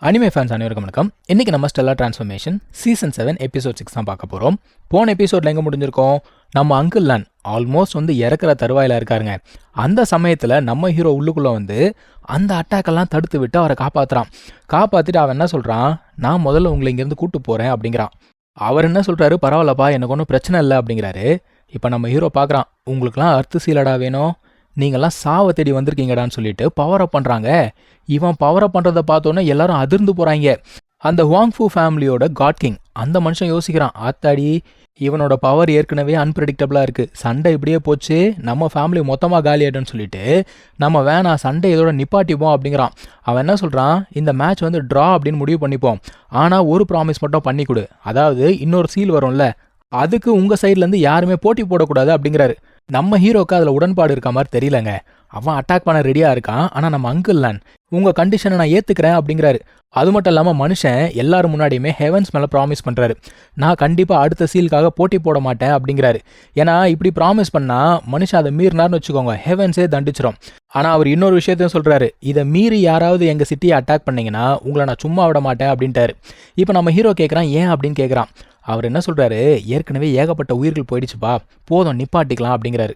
Anime fans அனைவருக்கும் வணக்கம். இன்னைக்கு நம்ம ஸ்டெல்லா டிரான்ஸ்ஃபர்மேஷன் சீசன் 7 எபிசோட் 6 தான் பார்க்க போகிறோம். போன எபிசோடில் எங்கே முடிஞ்சிருக்கோம், நம்ம அங்கிள் லான் ஆல்மோஸ்ட் இறக்குற தருவாயில் இருக்காருங்க. அந்த சமயத்தில் நம்ம ஹீரோ உள்ளுக்குள்ளே அந்த அட்டாக்கெல்லாம் தடுத்து விட்டு அவரை காப்பாற்றிட்டு அவன் என்ன சொல்கிறான், நான் முதல்ல உங்களை இங்கேருந்து கூட்டு போகிறேன் அப்படிங்கிறான். அவர் என்ன சொல்கிறாரு, பரவாயில்லப்பா எனக்கு ஒன்றும் பிரச்சனை இல்லை அப்படிங்கிறாரு. இப்போ நம்ம ஹீரோ பார்க்குறான், உங்களுக்குலாம் அர்த்த சீலடா வேணும், நீங்கள்லாம் சாவை தேடி வந்திருக்கீங்கடான்னு சொல்லிட்டு பவர் அப் பண்ணுறாங்க. இவன் பவர் அப் பண்ணுறதை பார்த்தோன்னே எல்லாரும் அதிர்ந்து போகிறாங்க. அந்த ஹுவாங்ஃபு ஃபேமிலியோட காட் கிங் அந்த மனுஷன் யோசிக்கிறான், ஆத்தாடி இவனோட பவர் ஏற்கனவே அன்பிரடிக்டபிளாக இருக்குது, சண்டை இப்படியே போச்சு நம்ம ஃபேமிலி மொத்தமாக காலி ஆகிடும்னு சொல்லிட்டு நம்ம வேணாம் சண்டை இதோட நிப்பாட்டிப்போம் அப்படிங்கிறான். அவன் என்ன சொல்கிறான், இந்த மேட்ச் ட்ரா அப்படின்னு முடிவு பண்ணிப்போம், ஆனால் ஒரு ப்ராமிஸ் மட்டும் பண்ணி கொடு, அதாவது இன்னொரு சீல் வரும்ல அதுக்கு உங்கள் சைட்லேருந்து யாருமே போட்டி போடக்கூடாது அப்படிங்கிறாரு. நம்ம ஹீரோக்கு அதில் உடன்பாடு இருக்க மாதிரி தெரியலங்க. அவன் அட்டாக் பண்ண ரெடியாக இருக்கான், ஆனால் நம்ம அங்கிள் லான் உங்கள் கண்டிஷனை நான் ஏற்றுக்கிறேன் அப்படிங்கிறாரு. அது மட்டும் இல்லாமல் மனுஷன் எல்லாரும் முன்னாடியுமே ஹெவன்ஸ் மேலே ப்ராமிஸ் பண்ணுறாரு, நான் கண்டிப்பாக அடுத்த சீலுக்காக போட்டி போட மாட்டேன் அப்படிங்கிறாரு. ஏன்னா இப்படி ப்ராமிஸ் பண்ணால் மனுஷன் அதை மீறினார்னு வச்சுக்கோங்க, ஹெவன்ஸே தண்டிச்சிடும். ஆனால் அவர் இன்னொரு விஷயத்தையும் சொல்கிறாரு, இதை மீறி யாராவது எங்கள் சிட்டியை அட்டாக் பண்ணிங்கன்னா உங்களை நான் சும்மா விட மாட்டேன் அப்படின்ட்டாரு. இப்போ நம்ம ஹீரோ கேட்குறான், ஏன் அப்படின்னு கேட்குறான். அவர் என்ன சொல்கிறாரு, ஏற்கனவே ஏகப்பட்ட உயிர்கள் போயிடுச்சுப்பா, போதும் நிப்பாட்டிக்கலாம் அப்படிங்கிறாரு.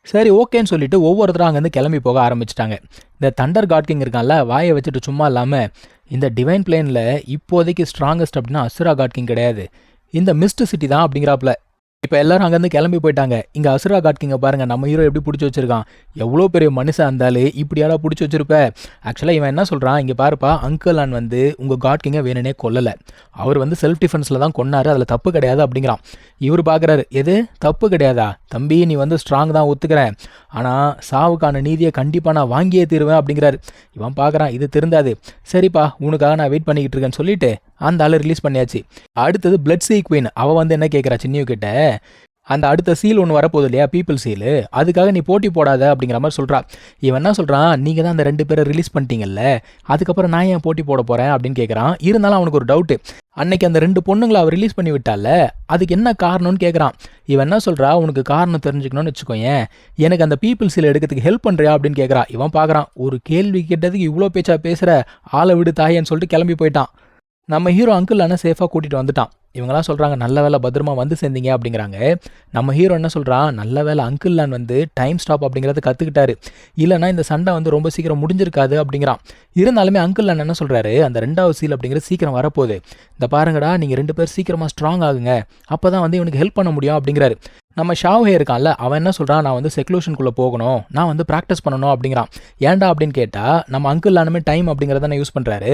சரி ஓகேன்னு சொல்லிட்டு ஒவ்வொருத்தரும் அங்கேருந்து கிளம்பி போக ஆரம்பிச்சிட்டாங்க. இந்த தண்டர் காட் கிங் இருக்கான்ல, வாயை வச்சுட்டு சும்மா இல்லாமல் இந்த டிவைன் பிளேனில் இப்போதைக்கு ஸ்ட்ராங்கஸ்ட் அப்படின்னா அசுரா காட் கிங் கிடையாது, இந்த மிஸ்ட் சிட்டி தான் அப்படிங்கிறாப்புல. இப்போ எல்லாரும் அங்கேருந்து கிளம்பி போயிட்டாங்க. இங்கே அசுரா காட் கிங்கை பாருங்கள், நம்ம ஹீரோ எப்படி பிடிச்சி வச்சிருக்கான், எவ்வளோ பெரிய மனுஷன் இருந்தாலும் இப்படியாடா பிடிச்சி வச்சிருப்ப. ஆக்சுவலாக இவன் என்ன சொல்கிறான், இங்கே பாருப்பா அங்கிள் லான் உங்கள் காட் கிங்கை வேணுனே கொல்லலை, அவர் செல்ஃப் டிஃபென்ஸில் தான் கொன்னாரு, அதில் தப்பு கிடையாது அப்படிங்கிறான். இவர் பார்க்குறாரு, எது தப்பு கிடையாதா தம்பி, நீ ஸ்ட்ராங் தான் ஒத்துக்கிறேன், ஆனால் சாவுக்கான நீதியை கண்டிப்பாக நான் வாங்கியே தீருவேன் அப்படிங்கிறாரு. இவன் பார்க்குறான், இது திருந்தாது, சரிப்பா உனக்காக நான் வெயிட் பண்ணிக்கிட்டு இருக்கேன்னு சொல்லிட்டு அந்த ஆளை ரிலீஸ் பண்ணியாச்சு. அடுத்தது பிளட் சீ குவீன், அவள் என்ன கேட்குறா சின்னியூ கிட்ட, அந்த அடுத்த சீல் ஒன்று வரப்போகுது இல்லையா பீப்புள் சீலு, அதுக்காக நீ போட்டி போடாத அப்படிங்கிற மாதிரி சொல்கிறா. இவன் என்ன சொல்கிறான், நீங்கள் தான் அந்த 2 பேரை ரிலீஸ் பண்ணிட்டீங்கல்ல, அதுக்கப்புறம் நான் ஏன் போட்டி போட போகிறேன் அப்படின்னு கேட்குறான். இருந்தாலும் அவனுக்கு ஒரு டவுட்டு, அன்னைக்கு அந்த 2 பொண்ணுங்களை அவர் ரிலீஸ் பண்ணி விட்டால அதுக்கு என்ன காரணம்னு கேட்குறான். இவன் என்ன சொல்கிறா, உனக்கு காரணம் தெரிஞ்சுக்கணும்னு வச்சுக்கோயேன், எனக்கு அந்த பீப்புள் சீல் எடுக்கிறதுக்கு ஹெல்ப் பண்ணுறியா அப்படின்னு கேட்குறா. இவன் பார்க்குறான், ஒரு கேள்வி கேட்டதுக்கு இவ்வளோ பேச்சா பேசுகிற, ஆளை விடு தாயேன்னு சொல்லிட்டு கிளம்பி போயிட்டான். நம்ம ஹீரோ அங்கிள் லானை சேஃபாக கூட்டிகிட்டு வந்துட்டான். இவங்கெல்லாம் சொல்கிறாங்க, நல்ல வேலை பத்திரமா சேர்ந்தீங்க அப்படிங்கிறாங்க. நம்ம ஹீரோ என்ன சொல்கிறான், நல்ல வேலை அங்கிள் லான் டைம் ஸ்டாப் அப்படிங்கிறத கற்றுக்கிட்டாரு, இல்லைனா இந்த சண்டை ரொம்ப சீக்கிரம் முடிஞ்சிருக்காது அப்படிங்கிறான். இருந்தாலுமே அங்கிள் லான் என்ன சொல்கிறாரு, அந்த 2வது சீல் அப்படிங்கிறது சீக்கிரம் வரப்போகுது, இந்த பாருங்கடா நீங்கள் 2 பேர் சீக்கிரமாக ஸ்ட்ராங் ஆகுங்க, அப்போ தான் இவனுக்கு ஹெல்ப் பண்ண முடியும் அப்படிங்கிறாரு. நம்ம ஷாவ்ஹே இருக்கான்ல, அவன் என்ன சொல்கிறான், நான் செக்லூஷனுக்குள்ளே போகணும், நான் ப்ராக்டிஸ் பண்ணணும் அப்படிங்கிறான். ஏன்டா அப்படின்னு கேட்டால், நம்ம அங்கிள் லானுமே டைம் அப்படிங்கிறத யூஸ் பண்ணுறாரு,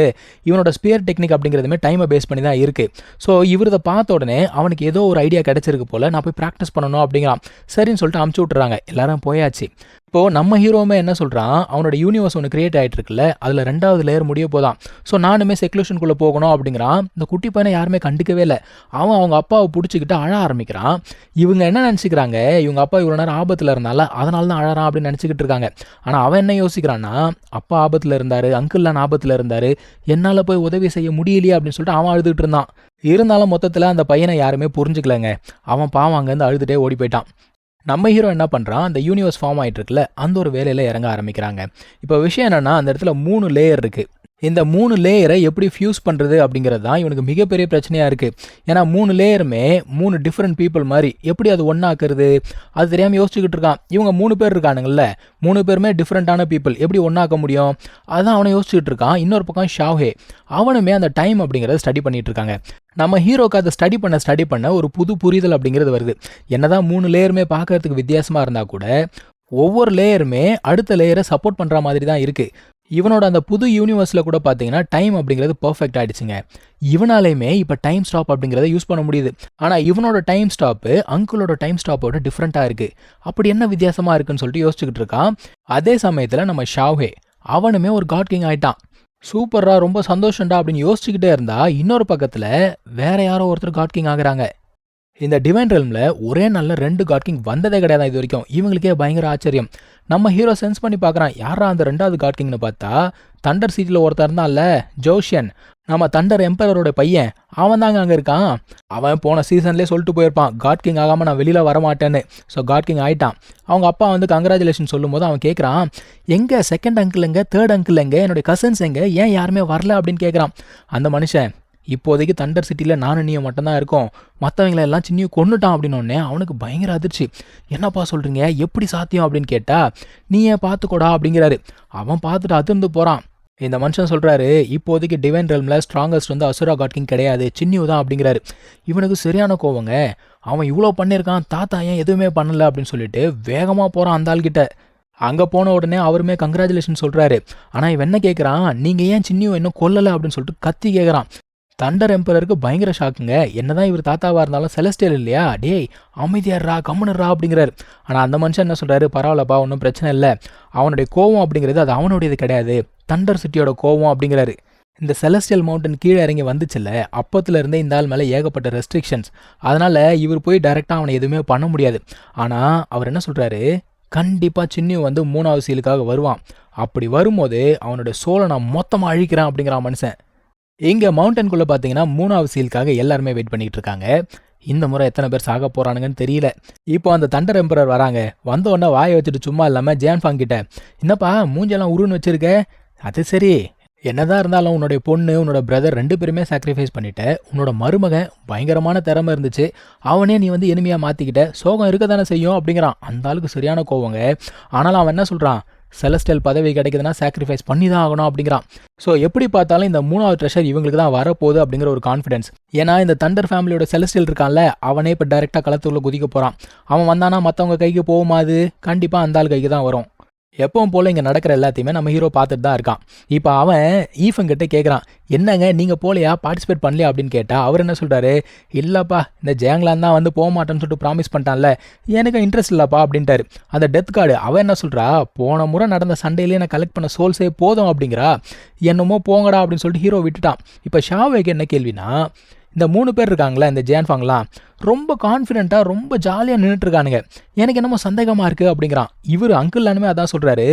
இவனோட ஸ்பியர் டெக்னிக் அப்படிங்கிறதுமே டைமை பேஸ் பண்ணி தான் இருக்குது. ஸோ இவரதை பார்த்த உடனே அவனுக்கு ஏதோ ஒரு ஐடியா கிடைச்சிருக்கு போல், நான் போய் ப்ராக்டிஸ் பண்ணணும் அப்படிங்கிறான். சரின்னு சொல்லிட்டு அமுச்சு விட்டுறாங்க, எல்லாரும் போயாச்சு. இப்போது நம்ம ஹீரோவுமே என்ன சொல்கிறான், அவனோட யூனிவர்ஸ் ஒன்று கிரியேட் ஆகிட்டு இருக்குல்ல, அதில் 2வது லேயர் முடிய போதான், ஸோ நானுமே செக்லூஷனுக்குள்ளே போகணும் அப்படிங்கிறான். இந்த குட்டி பையனை யாருமே கண்டுக்கவே இல்லை, அவங்க அப்பாவை பிடிச்சிக்கிட்டு அழ ஆரம்பிக்கிறான். இவங்க என்ன நினச்சிக்கிறாங்க, இவங்க அப்பா இவ்வளோ நேரம் ஆபத்தில் இருந்தால அதனால தான் அழறான் அப்படின்னு நினச்சிக்கிட்டு இருக்காங்க. ஆனால் அவன் என்ன யோசிக்கிறான்னா, அப்பா ஆபத்தில் இருந்தார், அங்கிள் லான் ஆபத்தில் இருந்தார், என்னால் போய் உதவி செய்ய முடியலையே அப்படின்னு சொல்லிட்டு அவன் அழுதுகிட்டு இருந்தான். இருந்தாலும் மொத்தத்தில் அந்த பையனை யாருமே புரிஞ்சுக்கலங்க, அவன் பாவம் அங்கேருந்து அழுதுகிட்டே ஓடி போயிட்டான். நம்ம ஹீரோ என்ன பண்ணுறான், அந்த யூனிவர்ஸ் ஃபார்ம் ஆகிட்டு இருக்குல்ல அந்த ஒரு வேலையில் இறங்க ஆரம்பிக்கிறாங்க. இப்போ விஷயம் என்னென்னா, அந்த இடத்துல 3 லேயர் இருக்குது. இந்த 3 லேயரை எப்படி ஃபியூஸ் பண்ணுறது அப்படிங்கிறது தான் இவனுக்கு மிகப்பெரிய பிரச்சனையாக இருக்குது. ஏன்னா 3 லேயருமே 3 டிஃப்ரெண்ட் பீப்புள் மாதிரி, எப்படி அது ஒன்றாக்குறது அது தெரியாமல் யோசிச்சுக்கிட்டு இருக்கான். இவங்க 3 பேர் இருக்கானுங்கள்ல, 3 பேருமே டிஃப்ரெண்ட்டான பீப்புள், எப்படி ஒன்றாக்க முடியும், அதுதான் அவனை யோசிச்சுக்கிட்டு இருக்கான். இன்னொரு பக்கம் ஷாவ்ஹே, அவனுமே அந்த டைம் அப்படிங்கிறத ஸ்டடி பண்ணிகிட்டு இருக்காங்க. நம்ம ஹீரோக்கு அதை ஸ்டடி பண்ண ஒரு புது புரிதல் அப்படிங்கிறது வருது. என்னதான் 3 லேயருமே பார்க்கறதுக்கு வித்தியாசமாக இருந்தால் கூட ஒவ்வொரு லேயருமே அடுத்த லேயரை சப்போர்ட் பண்ணுற மாதிரி தான் இருக்குது. இவனோட அந்த புது யூனிவர்ஸில் கூட பார்த்தீங்கன்னா டைம் அப்படிங்கிறது பர்ஃபெக்ட் ஆகிடுச்சுங்க. இவனாலேயுமே இப்போ டைம் ஸ்டாப் அப்படிங்கிறத யூஸ் பண்ண முடியுது. ஆனால் இவனோட டைம் ஸ்டாப்பு அங்கிளோட டைம் ஸ்டாப்போட டிஃப்ரெண்ட்டாக இருக்குது. அப்படி என்ன வித்தியாசமாக இருக்குன்னு சொல்லிட்டு யோசிச்சுக்கிட்டு இருக்கான். அதே சமயத்தில் நம்ம ஷாவ்ஹே அவனுமே ஒரு காட் கிங் ஆகிட்டான். சூப்பரா, ரொம்ப சந்தோஷம்டா அப்படின்னு யோசிச்சுக்கிட்டே இருந்தா இன்னொரு பக்கத்தில் வேற யாரோ ஒருத்தர் காட் கிங் ஆகுறாங்க. இந்த டிவைன் ரெல்மில் ஒரே நாளில் 2 காட் கிங் வந்ததே கிடையாது இது வரைக்கும். இவங்களுக்கே பயங்கர ஆச்சரியம். நம்ம ஹீரோ சென்ஸ் பண்ணி பார்க்குறான், யாரா அந்த 2வது காட் கிங்னு பார்த்தா தண்டர் சிட்டியில் ஒருத்தர் இருந்தான்ல ஜோஷியன், நம்ம தண்டர் எம்பரரோட பையன், அவன் தாங்க அங்கே இருக்கான். அவன் போன சீசன்லேயே சொல்லிட்டு போயிருப்பான் காட் கிங் ஆகாமல் நான் வெளியில் வரமாட்டேன்னு. ஸோ காட் கிங் ஆகிட்டான். அவங்க அப்பா வந்து கங்க்ராச்சுலேஷன் சொல்லும் போது அவன் கேட்குறான், எங்கே 2nd அங்கிள் எங்கே, 3rd அங்கிள் எங்கே, என்னுடைய கசின்ஸ் எங்கே, ஏன் யாருமே வரல அப்படின்னு கேட்குறான். அந்த மனுஷன், இப்போதைக்கு தண்டர் சிட்டியில் நானும் நீயும் மட்டும்தான் இருக்கோம், மற்றவங்களை எல்லாம் சின்னியும் கொண்டுட்டான் அப்படின்னோடனே அவனுக்கு பயங்கர அதிர்ச்சி. என்னப்பா சொல்கிறீங்க, எப்படி சாத்தியம் அப்படின்னு கேட்டால், நீ ஏன் பார்த்துக்கூடா அப்படிங்கிறாரு. அவன் பார்த்துட்டு அதிர்ந்து போகிறான். இந்த மனுஷன் சொல்கிறாரு, இப்போதைக்கு டிவைன் ரெல்மில் ஸ்ட்ராங்கஸ்ட் வந்து அசுரா காட் கிங் கிடையாது, சின்னியூ தான் அப்படிங்கிறாரு. இவனுக்கு சரியான கோவங்க. அவன் இவ்வளோ பண்ணியிருக்கான், தாத்தா ஏன் எதுவுமே பண்ணலை அப்படின்னு சொல்லிட்டு வேகமாக போகிறான் அந்த ஆள்கிட்ட. அங்கே போன உடனே அவருமே கங்க்ராச்சுலேஷன் சொல்கிறாரு. ஆனால் இவன் என்ன கேட்குறான், நீங்கள் ஏன் சின்னியூ இன்னும் கொல்லலை அப்படின்னு சொல்லிட்டு கத்தி கேட்குறான். தண்டர் எம்பரருக்கு பயங்கர ஷாக்குங்க. என்னதான் இவர் தாத்தாவாக இருந்தாலும் செலஸ்டியல் இல்லையா, டேய் அமைதியாடுறா கம்முனுறா அப்படிங்கிறாரு. ஆனால் அந்த மனுஷன் என்ன சொல்கிறாரு, பரவாயில்லப்பா ஒன்றும் பிரச்சனை இல்லை, அவனுடைய கோவம் அப்படிங்கிறது அது அவனுடையது கிடையாது, தண்டர் சிட்டியோட கோவம் அப்படிங்கிறாரு. இந்த செலஸ்டியல் மவுண்டன் கீழே இறங்கி வந்துச்சுல்ல, அப்பத்துலேருந்தே இந்த ஆள் மேலே ஏகப்பட்ட ரெஸ்ட்ரிக்ஷன்ஸ். அதனால் இவர் போய் டைரெக்டாக அவனை எதுவுமே பண்ண முடியாது. ஆனால் அவர் என்ன சொல்கிறாரு, கண்டிப்பாக சின்னியும் வந்து 3வது சீலுக்காக வருவான். அப்படி வரும்போது அவனுடைய சோலை நான் மொத்தமாக அழிக்கிறேன் அப்படிங்கிறான் மனுஷன். இங்கே மவுண்டனுக்குள்ளே பார்த்தீங்கன்னா 3வது சீலுக்காக எல்லாருமே வெயிட் பண்ணிகிட்டு இருக்காங்க. இந்த முறை எத்தனை பேர் சாக போகிறானுங்கன்னு தெரியல. இப்போ அந்த தண்டர் எம்பரர் வராங்க. வந்த உடனே வாயை வச்சுட்டு சும்மா இல்லாமல் ஜியான்ஃபாங் கிட்ட, என்னப்பா மூஞ்செல்லாம் உருன்னு வச்சிருக்க, அது சரி என்னதான் இருந்தாலும் உன்னோடைய பொண்ணு உன்னோட பிரதர் 2 பேருமே சாக்ரிஃபைஸ் பண்ணிட்ட, உன்னோட மருமகன் பயங்கரமான திறமை இருந்துச்சு, அவனே நீ வந்து எனிமையாக மாற்றிக்கிட்ட, சோகம் இருக்க தானே செய்யும் அப்படிங்கிறான். அந்த ஆளுக்கு சரியான கோவங்க. ஆனாலும் அவன் என்ன சொல்கிறான், செலஸ்டியல் பதவி கிடைக்குதுன்னா சாக்ரிஃபைஸ் பண்ணி தான் ஆகணும் அப்படிங்கிறான். ஸோ எப்படி பார்த்தாலும் இந்த 3வது ட்ரெஷர் இவங்களுக்கு தான் வரப்போகுது அப்படிங்கிற ஒரு கான்ஃபிடன்ஸ். ஏன்னா இந்த தண்டர் ஃபேமிலியோட செலஸ்டியல் இருக்கான்ல, அவனே இப்போ டைரெக்டாக களத்துக்குள்ள குதிக்க போகிறான். அவன் வந்தானா மற்றவங்க கைக்கு போகுமா, அது கண்டிப்பாக அந்த ஆள் கைக்கு தான் வரும். எப்பவும் போல் இங்கே நடக்கிற எல்லாத்தையுமே நம்ம ஹீரோ பார்த்துட்டு தான் இருக்கான். இப்போ அவன் ஈஃபங்கிட்ட கேட்குறான், என்னங்க நீங்கள் போலையா, பார்ட்டிசிபேட் பண்ணலையா அப்படின்னு கேட்டால் அவர் என்ன சொல்கிறாரு, இல்லைப்பா இந்த ஜேங்லான் தான் வந்து போக மாட்டேன்னு சொல்லிட்டு ப்ராமிஸ் பண்ணிட்டான்ல, எனக்கு இன்ட்ரெஸ்ட் இல்லைப்பா அப்படின்ட்டாரு. அந்த டெத் கார்டு அவன் என்ன சொல்கிறா, போன முறை நடந்த சண்டையிலேயே நான் கலெக்ட் பண்ண சோல்ஸே போதும் அப்படிங்கிறா. என்னமோ போங்கடா அப்படின்னு சொல்லிட்டு ஹீரோ விட்டுட்டான். இப்போ ஷாவேக்கு என்ன கேள்வினா, இந்த 3 பேர் இருக்காங்களா இந்த ஜியான்ஃபாங்லாம் ரொம்ப கான்ஃபிடென்ட்டாக ரொம்ப ஜாலியாக நின்றுட்டுருக்கானுங்க, எனக்கு என்னமோ சந்தேகமாக இருக்குது அப்படிங்கிறான். இவர் அங்கிள் அனுமே அதான் சொல்கிறாரு,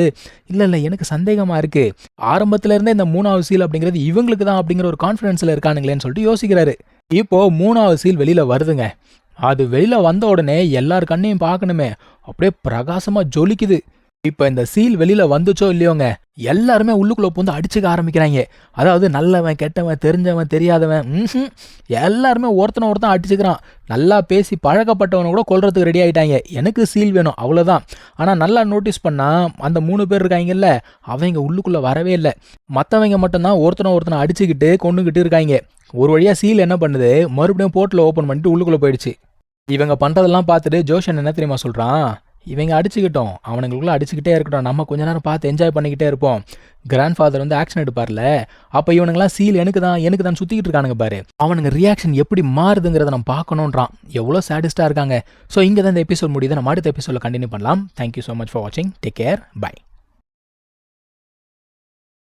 இல்லை எனக்கு சந்தேகமாக இருக்குது, ஆரம்பத்துலேருந்தே இந்த 3வது சீல் அப்படிங்கிறது இவங்களுக்கு தான் அப்படிங்கிற ஒரு கான்ஃபிடென்ஸில் இருக்கானுங்களேன்னு சொல்லிட்டு யோசிக்கிறாரு. இப்போது 3வது சீல் வெளியில் வருதுங்க. அது வெளியில் வந்த உடனே எல்லார் கண்ணையும் பார்க்கணுமே, அப்படியே பிரகாசமாக ஜொலிக்குது. இப்போ இந்த சீல் வெளியில் வந்துச்சோ இல்லையோங்க, எல்லாருமே உள்ளுக்குள்ளே பூந்து அடிச்சுக்க ஆரம்பிக்கிறாங்க. அதாவது நல்லவன் கெட்டவன் தெரிஞ்சவன் தெரியாதவன் எல்லாருமே ஒருத்தன் அடிச்சுக்கிறான். நல்லா பேசி பழக்கப்பட்டவனை கூட கொல்றதுக்கு ரெடி ஆகிட்டாங்க. எனக்கு சீல் வேணும் அவ்வளோதான். ஆனால் நல்லா நோட்டீஸ் பண்ணால் அந்த 3 பேர் இருக்காங்கல்ல, அவங்க உள்ளுக்குள்ளே வரவே இல்லை. மற்றவங்க மட்டும்தான் ஒருத்தனை அடிச்சுக்கிட்டு கொண்டுக்கிட்டு இருக்காங்க. ஒரு வழியாக சீல் என்ன பண்ணுது, மறுபடியும் போர்ட்டில் ஓப்பன் பண்ணிட்டு உள்ளுக்குள்ளே போயிடுச்சு. இவங்க பண்ணுறதெல்லாம் பார்த்துட்டு ஜோஷன் என்ன தெரியுமா சொல்கிறான், இவங்க அடிச்சுக்கிட்டோம், அவனுங்களுக்குள்ள அடிச்சுக்கிட்டே இருக்கட்டும், நம்ம கொஞ்ச நேரம் பார்த்து என்ஜாய் பண்ணிக்கிட்டே இருப்போம். கிராண்ட் ஃபாதர் வந்து ஆக்ஷன் எடுப்பார்ல, அப்போ இவனுங்களாம் சீல் எனக்கு தான் சுற்றிக்கிட்டு இருக்கானுங்க பாரு, அவனுங்க ரியாக்ஷன் எப்படி மாறுதுங்கிறத நம்ம பார்க்கணுன்றான். எவ்வளோ சேடிஸ்டாக இருக்காங்க. ஸோ இங்கே தான் இந்த எபிசோட் முடியுது. நம்ம அடுத்த எபிசோடில் கண்டினியூ பண்ணலாம். தேங்க்யூ ஸோ மச் ஃபார் வாட்சிங். Take care. பை.